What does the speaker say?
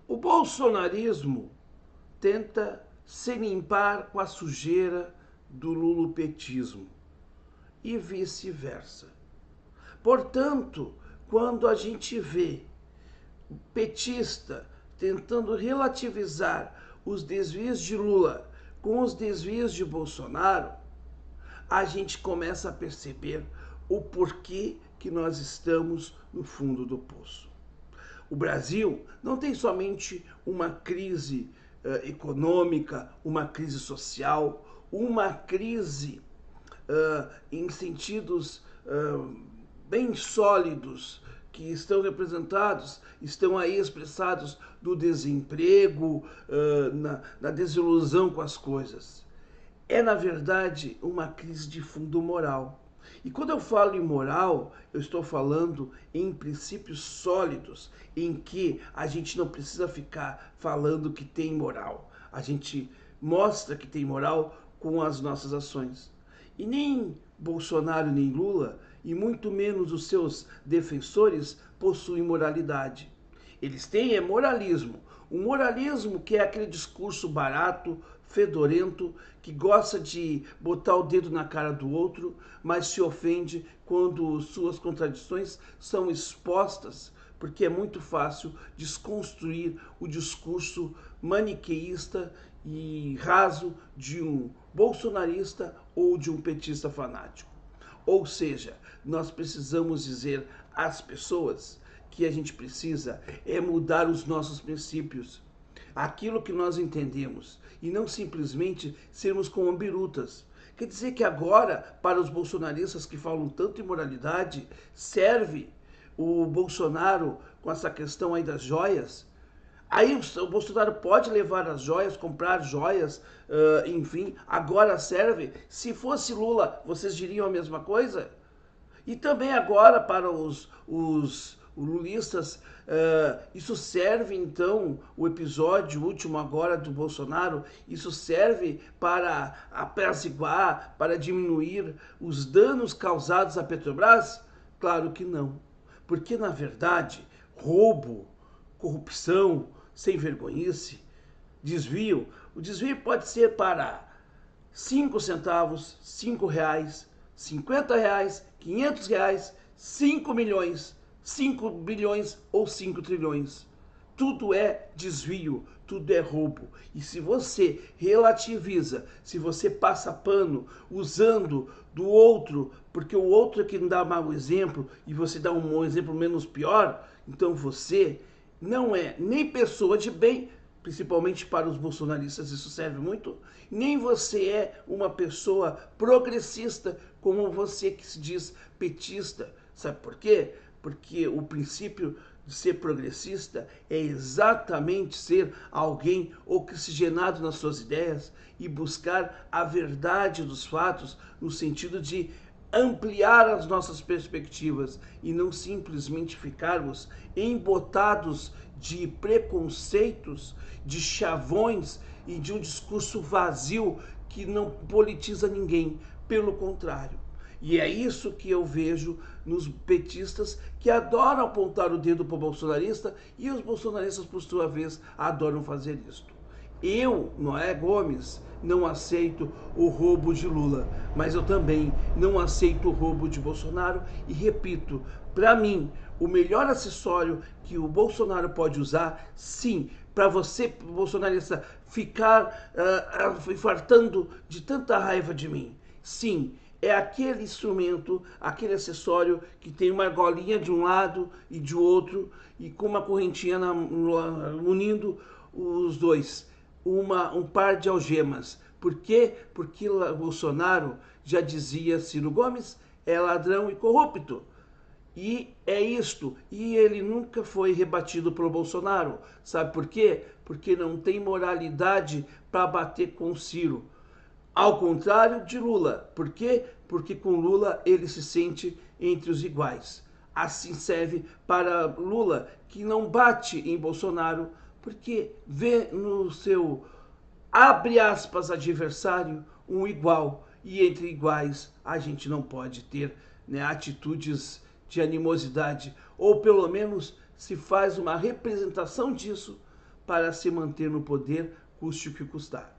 O bolsonarismo tenta se limpar com a sujeira do lulopetismo e vice-versa. Portanto, quando a gente vê o petista tentando relativizar os desvios de Lula com os desvios de Bolsonaro, a gente começa a perceber o porquê que nós estamos no fundo do poço. O Brasil não tem somente uma crise econômica, uma crise social, uma crise em sentidos bem sólidos que estão representados, estão aí expressados no desemprego, na desilusão com as coisas. É, na verdade, uma crise de fundo moral. E quando eu falo em moral, eu estou falando em princípios sólidos, em que a gente não precisa ficar falando que tem moral. A gente mostra que tem moral com as nossas ações. E nem Bolsonaro nem Lula, e muito menos os seus defensores, possuem moralidade. Eles têm moralismo. O moralismo que é aquele discurso barato, fedorento, que gosta de botar o dedo na cara do outro, mas se ofende quando suas contradições são expostas, porque é muito fácil desconstruir o discurso maniqueísta e raso de um bolsonarista ou de um petista fanático. Ou seja, nós precisamos dizer às pessoas que a gente precisa é mudar os nossos princípios, aquilo que nós entendemos, e não simplesmente sermos como birutas. Quer dizer que agora, para os bolsonaristas que falam tanto em moralidade, serve o Bolsonaro com essa questão aí das joias? Aí o Bolsonaro pode levar as joias, comprar joias, enfim, agora serve. Se fosse Lula, vocês diriam a mesma coisa? E também agora para os lulistas, isso serve então, o episódio último agora do Bolsonaro, isso serve para apaziguar, para diminuir os danos causados à Petrobras? Claro que não. Porque, na verdade, roubo, corrupção, sem vergonhice, desvio, o desvio pode ser para 5 centavos, 5 reais, 50 reais, 500 reais, 5 milhões, 5 bilhões ou 5 trilhões. Tudo é desvio, tudo é roubo. E se você relativiza, se você passa pano usando do outro, porque o outro é que não dá mau exemplo e você dá um exemplo menos pior, então você não é nem pessoa de bem, principalmente para os bolsonaristas isso serve muito, nem você é uma pessoa progressista como você que se diz petista. Sabe por quê? Porque o princípio de ser progressista é exatamente ser alguém oxigenado nas suas ideias e buscar a verdade dos fatos no sentido de ampliar as nossas perspectivas e não simplesmente ficarmos embotados de preconceitos, de chavões e de um discurso vazio que não politiza ninguém, pelo contrário. E é isso que eu vejo nos petistas que adoram apontar o dedo para o bolsonarista e os bolsonaristas, por sua vez, adoram fazer isto. Eu, Noé Gomes, não aceito o roubo de Lula, mas eu também não aceito o roubo de Bolsonaro e repito, para mim, o melhor acessório que o Bolsonaro pode usar, sim, para você, bolsonarista, ficar infartando de tanta raiva de mim, sim, é aquele instrumento, aquele acessório que tem uma argolinha de um lado e de outro e com uma correntinha unindo os dois. Um par de algemas. Por quê? Porque Bolsonaro já dizia Ciro Gomes é ladrão e corrupto. E é isto. E ele nunca foi rebatido pelo Bolsonaro. Sabe por quê? Porque não tem moralidade para bater com Ciro. Ao contrário de Lula. Por quê? Porque com Lula ele se sente entre os iguais. Assim serve para Lula, que não bate em Bolsonaro, porque vê no seu, abre aspas, adversário um igual. E entre iguais a gente não pode ter, né, atitudes de animosidade. Ou pelo menos se faz uma representação disso para se manter no poder, custe o que custar.